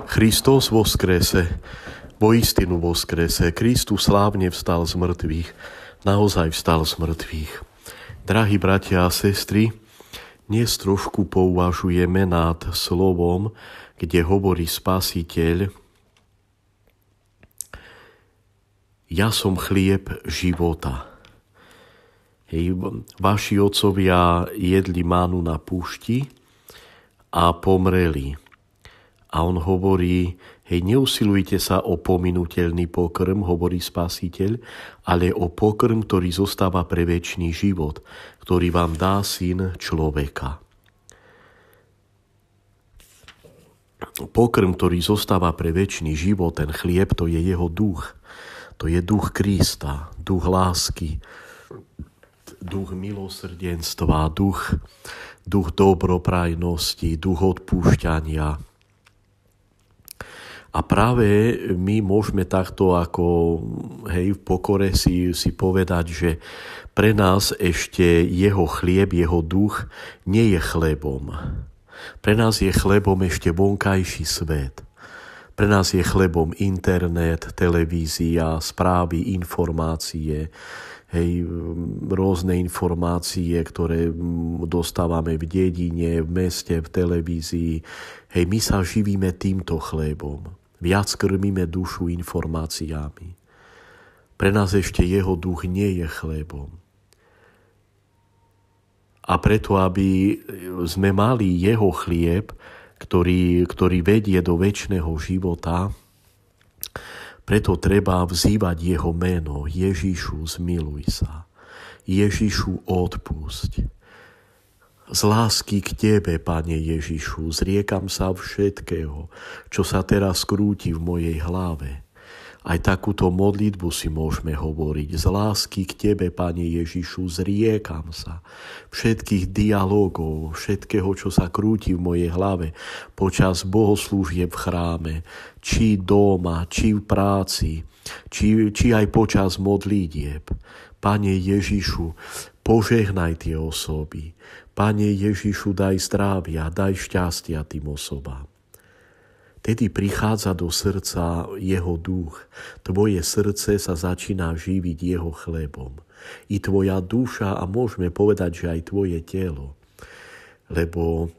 Kristus voskrese, voistinu voskrese, Kristus slávne vstal z mŕtvych, naozaj vstal z mŕtvych. Drahí bratia a sestry, dnes trošku pouvažujeme nad slovom, kde hovorí Spasiteľ: Ja som chlieb života. Vaši otcovia jedli mánu na púšti a pomreli. A on hovorí: neusilujte sa o pominuteľný pokrm, hovorí Spasiteľ, ale o pokrm, ktorý zostáva pre večný život, ktorý vám dá Syn človeka. Pokrm, ktorý zostáva pre večný život, ten chlieb, to je jeho duch. To je duch Krista, duch lásky, duch milosrdenstva, duch dobroprajnosti, duch odpúšťania. A práve my môžeme takto ako v pokore si povedať, že pre nás ešte jeho chlieb, jeho duch nie je chlebom. Pre nás je chlebom ešte vonkajší svet. Pre nás je chlebom internet, televízia, správy, informácie, rôzne informácie, ktoré dostávame v dedine, v meste, v televízii. My sa živíme týmto chlebom. Viac krmíme dušu informáciami. Pre nás ešte jeho duch nie je chlebom. A preto, aby sme mali jeho chlieb, ktorý vedie do večného života, preto treba vzývať jeho meno: Ježišu, zmiluj sa. Ježišu, odpusť. Z lásky k tebe, Pane Ježišu, zriekam sa všetkého, čo sa teraz krúti v mojej hlave. Aj takúto modlitbu si môžeme hovoriť. Z lásky k tebe, Pane Ježišu, zriekam sa všetkých dialogov, všetkého, čo sa krúti v mojej hlave počas bohoslúžieb v chráme, či doma, či v práci, či aj počas modlitieb. Pane Ježišu, požehnaj tie osoby. Pane Ježišu, daj zdravia, daj šťastia tým osobám. Tedy prichádza do srdca jeho duch. Tvoje srdce sa začína živiť jeho chlebom. I tvoja duša, a môžeme povedať, že aj tvoje telo. Lebo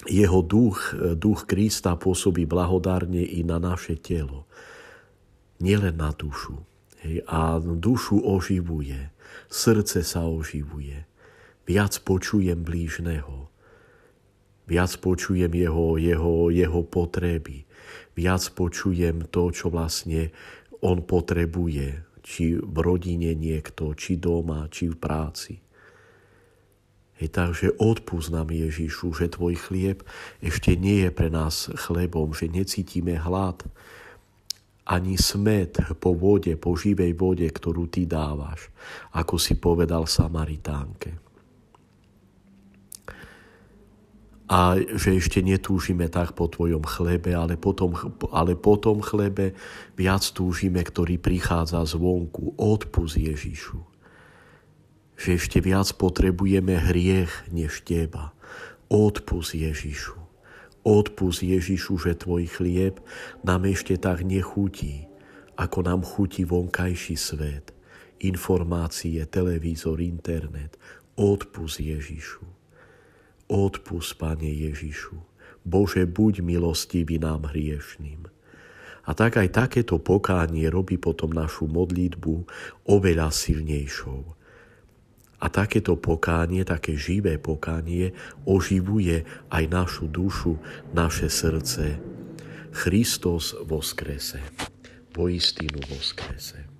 jeho duch Krista pôsobí blahodárne i na naše telo. Nielen na dušu. A dušu oživuje. Srdce sa oživuje. Viac počujem blížneho. Viac počujem jeho potreby. Viac počujem to, čo vlastne on potrebuje. Či v rodine niekto, či doma, či v práci. Takže odpusť nám, Ježišu, že tvoj chlieb ešte nie je pre nás chlebom, že necítime hlad, ani smäd po vode, po živej vode, ktorú ty dávaš, ako si povedal Samaritánke. A že ešte netúžime tak po tvojom chlebe, ale po tom chlebe viac túžime, ktorý prichádza zvonku. Odpusť, Ježišu. Že ešte viac potrebujeme hriech než teba. Odpusť, Ježišu. Odpusť, Ježišu, že tvoj chlieb nám ešte tak nechutí, ako nám chutí vonkajší svet. Informácie, televízor, internet. Odpusť, Ježišu. Odpusť, Pane Ježišu. Bože, buď milostivý nám hriešným. A tak aj takéto pokánie robí potom našu modlitbu oveľa silnejšou. A takéto pokánie, také živé pokánie oživuje aj našu dušu, naše srdce. Kristus voskrese. Voistinu voskrese.